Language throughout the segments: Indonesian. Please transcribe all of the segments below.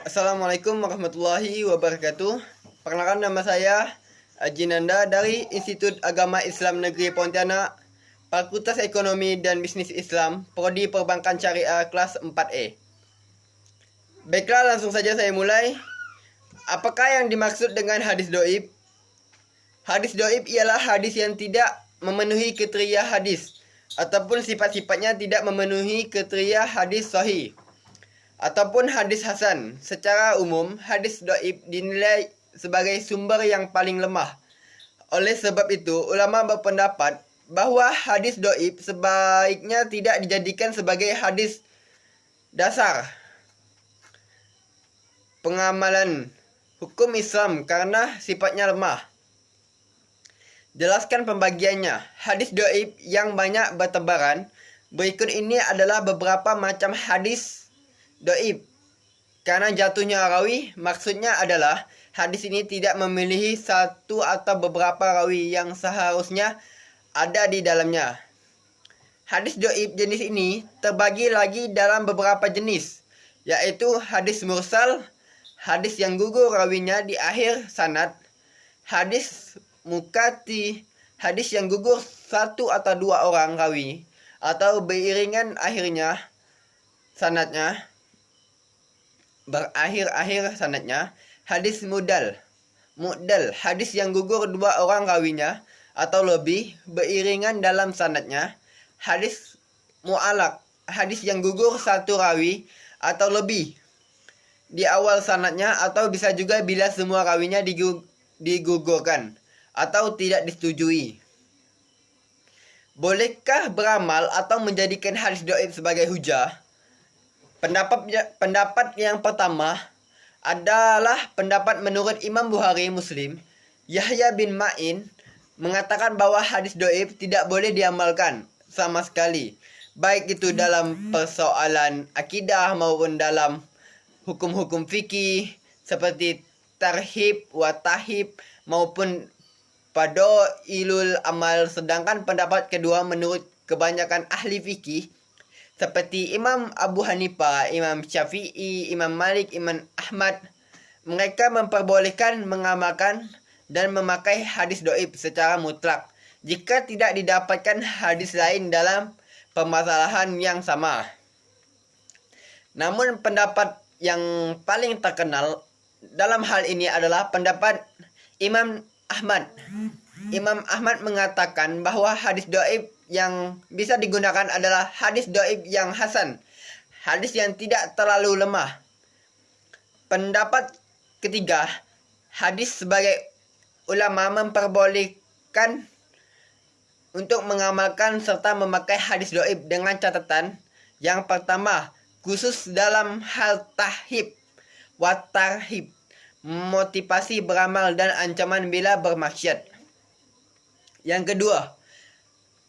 Assalamualaikum warahmatullahi wabarakatuh. Perkenalkan, nama saya Haji Nanda dari Institut Agama Islam Negeri Pontianak, Fakultas Ekonomi dan Bisnis Islam, Prodi Perbankan Syariah kelas 4E. Baiklah, langsung saja saya mulai. Apakah yang dimaksud dengan hadis doib? Hadis doib ialah hadis yang tidak memenuhi kriteria hadis ataupun sifat-sifatnya tidak memenuhi kriteria hadis sahih ataupun hadis hasan. Secara umum, hadis doib dinilai sebagai sumber yang paling lemah. Oleh sebab itu, ulama berpendapat bahwa hadis doib sebaiknya tidak dijadikan sebagai hadis dasar pengamalan hukum Islam karena sifatnya lemah. Jelaskan pembagiannya. Hadis doib yang banyak bertebaran. Berikut ini adalah beberapa macam hadis doib. Karena jatuhnya rawi, maksudnya adalah hadis ini tidak memiliki satu atau beberapa rawi yang seharusnya ada di dalamnya. Hadis doib jenis ini terbagi lagi dalam beberapa jenis, yaitu hadis mursal, hadis yang gugur rawinya di akhir sanad, hadis mukati, hadis yang gugur satu atau dua orang rawi atau beriringan akhirnya sanadnya, berakhir-akhir sanadnya, hadis mu'dal, hadis yang gugur dua orang rawinya atau lebih beriringan dalam sanadnya, hadis mu'alaq, hadis yang gugur satu rawi atau lebih di awal sanadnya atau bisa juga bila semua rawinya digugurkan atau tidak disetujui. Bolehkah beramal atau menjadikan hadis doib sebagai hujah? Pendapat yang pertama adalah pendapat menurut Imam Bukhari Muslim. Yahya bin Ma'in mengatakan bahwa hadis doib tidak boleh diamalkan sama sekali, baik itu dalam persoalan akidah maupun dalam hukum-hukum fikih seperti tarhib wa tahib maupun fadailul amal. Sedangkan pendapat kedua menurut kebanyakan ahli fikih seperti Imam Abu Hanifah, Imam Syafi'i, Imam Malik, Imam Ahmad, mereka memperbolehkan mengamalkan dan memakai hadis doib secara mutlak jika tidak didapatkan hadis lain dalam permasalahan yang sama. Namun pendapat yang paling terkenal dalam hal ini adalah pendapat Imam Ahmad. Imam Ahmad mengatakan bahwa hadis doib yang bisa digunakan adalah hadis doib yang hasan, hadis yang tidak terlalu lemah. Pendapat ketiga, hadis sebagai ulama memperbolehkan untuk mengamalkan serta memakai hadis doib dengan catatan. Yang pertama, khusus dalam hal tahib wa tarhib, motivasi beramal dan ancaman bila bermaksiat. Yang kedua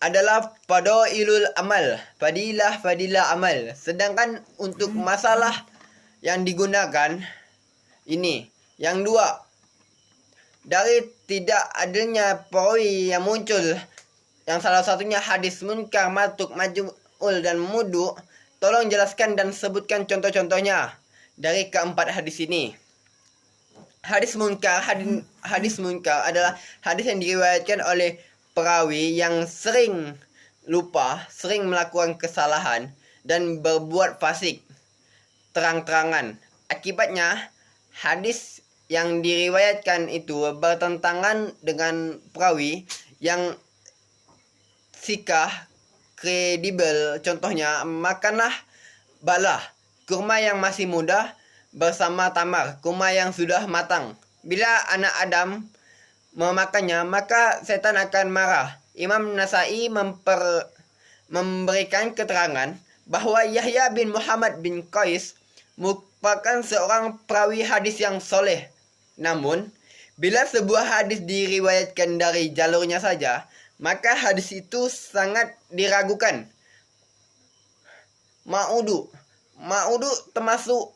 adalah fadailul amal, fadilah amal. Sedangkan untuk masalah yang digunakan ini, yang dua, dari tidak adanya perawi yang muncul, yang salah satunya hadis munkar, matuk, majul dan mudu. Tolong jelaskan dan sebutkan contoh-contohnya dari keempat hadis ini. Hadis munkar adalah hadis yang diriwayatkan oleh perawi yang sering lupa, sering melakukan kesalahan dan berbuat fasik terang-terangan. Akibatnya, hadis yang diriwayatkan itu bertentangan dengan perawi yang sikah kredibel. Contohnya, makanlah balah kurma yang masih muda bersama tamar kurma yang sudah matang. Bila anak Adam memakannya, maka setan akan marah. Imam Nasai memberikan keterangan bahwa Yahya bin Muhammad bin Qais merupakan seorang perawi hadis yang soleh. Namun, bila sebuah hadis diriwayatkan dari jalurnya saja, maka hadis itu sangat diragukan. Ma'udu termasuk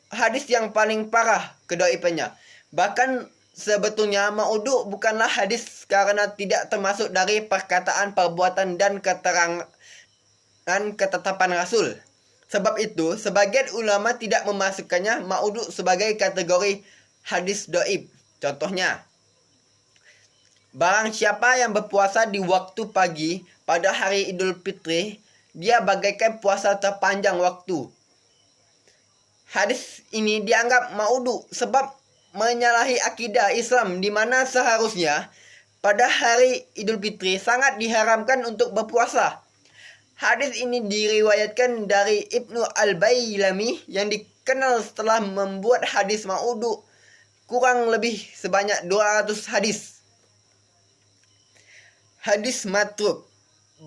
hadis yang paling parah kedoibannya. Bahkan sebetulnya ma'udu bukanlah hadis karena tidak termasuk dari perkataan, perbuatan dan keterangan ketetapan Rasul. Sebab itu, sebagian ulama tidak memasukkannya maudu sebagai kategori hadis doib. Contohnya, barang siapa yang berpuasa di waktu pagi pada hari Idul Fitri, dia bagaikan puasa terpanjang waktu. Hadis ini dianggap maudu sebab menyalahi akidah Islam di mana seharusnya pada hari Idul Fitri sangat diharamkan untuk berpuasa. Hadis ini diriwayatkan dari Ibnu Al-Bailami yang dikenal setelah membuat hadis maudu kurang lebih sebanyak 200 hadis. Hadis matruk.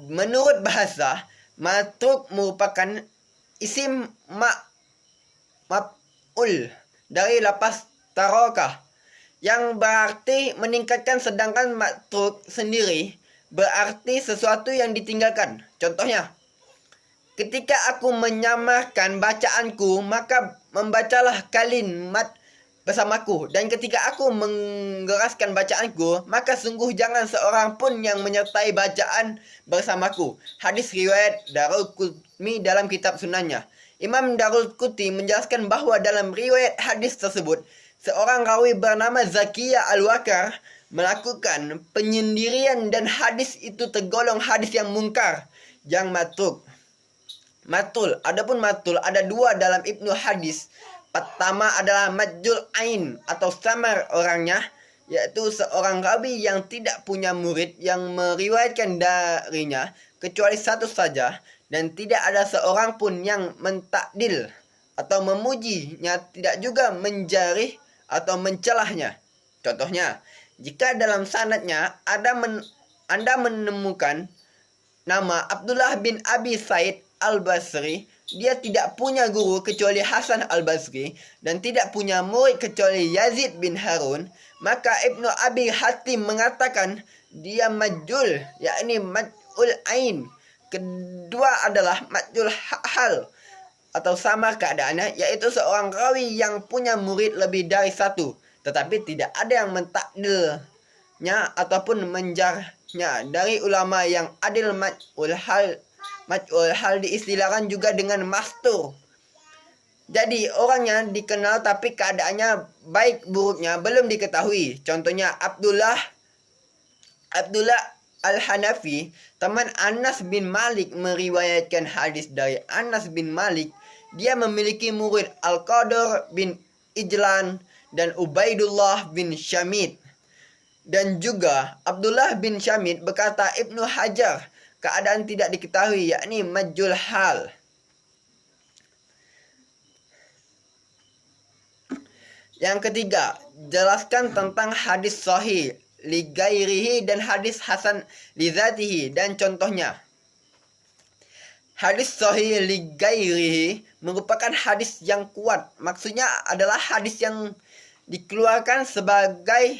Menurut bahasa, matruk merupakan isim maf'ul dari lafaz tarokah yang berarti meningkatkan, sedangkan matruk sendiri berarti sesuatu yang ditinggalkan. Contohnya, ketika aku menyamarkan bacaanku, maka membacalah kalimat bersamaku. Dan ketika aku menggeraskan bacaanku, maka sungguh jangan seorang pun yang menyertai bacaan bersamaku. Hadis riwayat Daraqutni dalam kitab sunannya. Imam Daraqutni menjelaskan bahwa dalam riwayat hadis tersebut, seorang rawi bernama Zakiyah Al-Wakar melakukan penyendirian dan hadis itu tergolong hadis yang mungkar, yang matruk. Adapun matul ada dua dalam Ibnu Hadis. Pertama adalah majul ain atau samar orangnya, yaitu seorang rawi yang tidak punya murid yang meriwayatkan darinya kecuali satu saja, dan tidak ada seorang pun yang mentakdil atau memujinya, tidak juga menjarih atau mencelahnya. Contohnya, jika dalam sanadnya Anda menemukan nama Abdullah bin Abi Said Al-Basri, dia tidak punya guru kecuali Hasan Al-Basri dan tidak punya murid kecuali Yazid bin Harun, maka Ibnu Abi Hatim mengatakan dia majul, yakni majul ain. Kedua adalah majul hal atau sama keadaannya, yaitu seorang rawi yang punya murid lebih dari satu, tetapi tidak ada yang mentakdilnya ataupun menjarnya. Dari ulama yang adil, maj'ul hal diistilahkan juga dengan mastur. Jadi orangnya dikenal tapi keadaannya baik buruknya belum diketahui. Contohnya Abdullah Al-Hanafi, teman Anas bin Malik, meriwayatkan hadis dari Anas bin Malik. Dia memiliki murid Al-Qadr bin Ijlan dan Ubaidullah bin Syamid. Dan juga Abdullah bin Syamid berkata Ibnu Hajar, keadaan tidak diketahui, yakni majul hal. Yang ketiga, jelaskan tentang hadis sahih li gairihi dan hadis hasan li zatihi dan contohnya. Hadis sahih li gairihi merupakan hadis yang kuat. Maksudnya adalah hadis yang dikeluarkan sebagai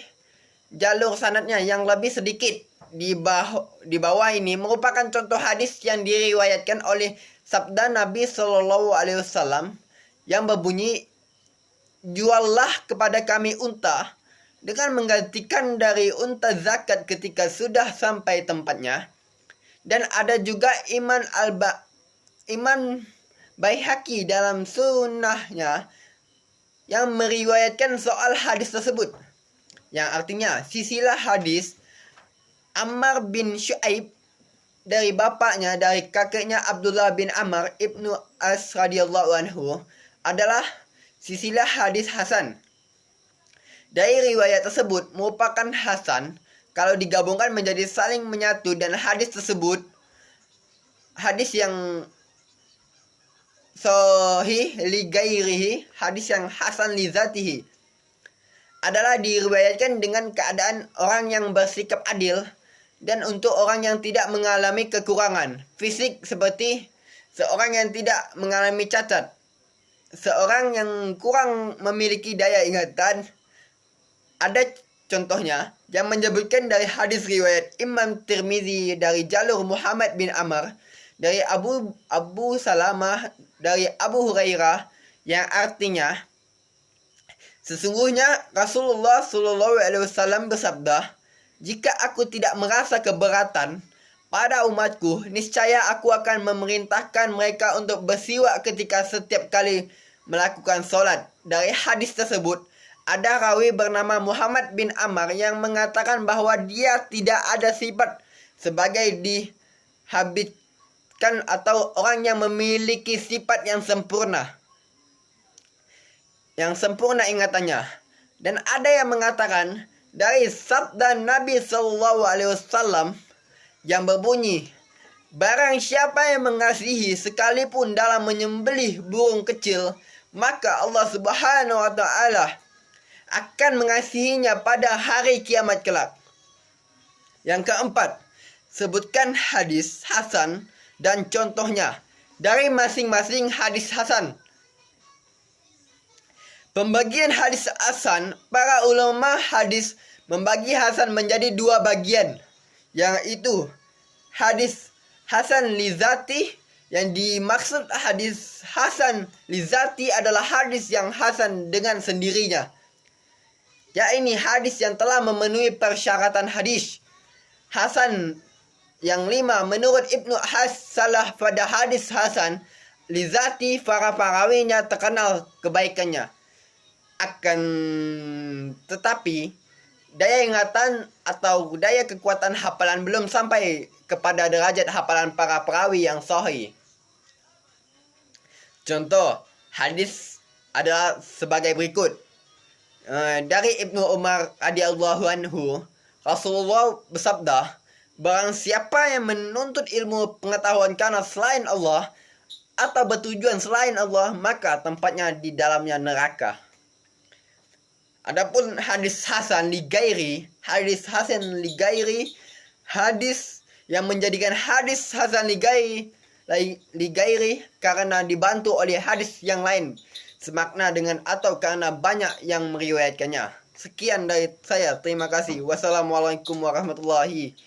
jalur sanadnya yang lebih sedikit. Di bawah ini merupakan contoh hadis yang diriwayatkan oleh sabda Nabi Shallallahu Alaihi Wasallam yang berbunyi, juallah kepada kami unta dengan menggantikan dari unta zakat ketika sudah sampai tempatnya. Dan ada juga Imam Baihaqi dalam sunnahnya yang meriwayatkan soal hadis tersebut, yang artinya sisilah hadis Ammar bin Syu'aib dari bapaknya dari kakeknya Abdullah bin Amr ibnu As radhiyallahu anhu adalah sisilah hadis hasan. Dari riwayat tersebut merupakan hasan kalau digabungkan menjadi saling menyatu, dan hadis tersebut hadis yang sahih li gairihi, hadis yang hasan li zatihi, adalah diriwayatkan dengan keadaan orang yang bersikap adil dan untuk orang yang tidak mengalami kekurangan fisik, seperti seorang yang tidak mengalami cacat, seorang yang kurang memiliki daya ingatan. Ada contohnya yang menyebutkan dari hadis riwayat Imam Tirmizi dari jalur Muhammad bin Amr dari Abu Salamah dari Abu Hurairah, yang artinya sesungguhnya Rasulullah SAW bersabda, jika aku tidak merasa keberatan pada umatku, niscaya aku akan memerintahkan mereka untuk bersiwak ketika setiap kali melakukan sholat. Dari hadis tersebut, ada rawi bernama Muhammad bin Ammar yang mengatakan bahwa dia tidak ada sifat sebagai dihabiskan atau orang yang memiliki sifat yang sempurna. Yang sempurna ingatannya. Dan ada yang mengatakan dari sabda Nabi SAW yang berbunyi, barang siapa yang mengasihi sekalipun dalam menyembelih burung kecil, maka Allah Subhanahu wa Ta'ala akan mengasihinya pada hari kiamat kelak. Yang keempat, sebutkan hadis hasan dan contohnya dari masing-masing hadis hasan. Pembagian hadis hasan, para ulama hadis membagi hasan menjadi dua bagian, yaitu hadis hasan lizati. Yang dimaksud hadis hasan lizati adalah hadis yang hasan dengan sendirinya, yakni hadis yang telah memenuhi persyaratan hadis hasan. Yang 5, menurut Ibnu Salah pada hadis hasan lizati, para perawinya terkenal kebaikannya, akan tetapi daya ingatan atau daya kekuatan hafalan belum sampai kepada derajat hafalan para perawi yang sahih. Contoh hadis adalah sebagai berikut. Dari Ibnu Umar radhiyallahu anhu, Rasulullah bersabda, barang siapa yang menuntut ilmu pengetahuan karena selain Allah atau bertujuan selain Allah, maka tempatnya di dalamnya neraka. Adapun hadis hasan li gairi, hadis yang menjadikan hadis hasan li gairi karena dibantu oleh hadis yang lain semakna dengan atau karena banyak yang meriwayatkannya. Sekian dari saya. Terima kasih. Wassalamualaikum warahmatullahi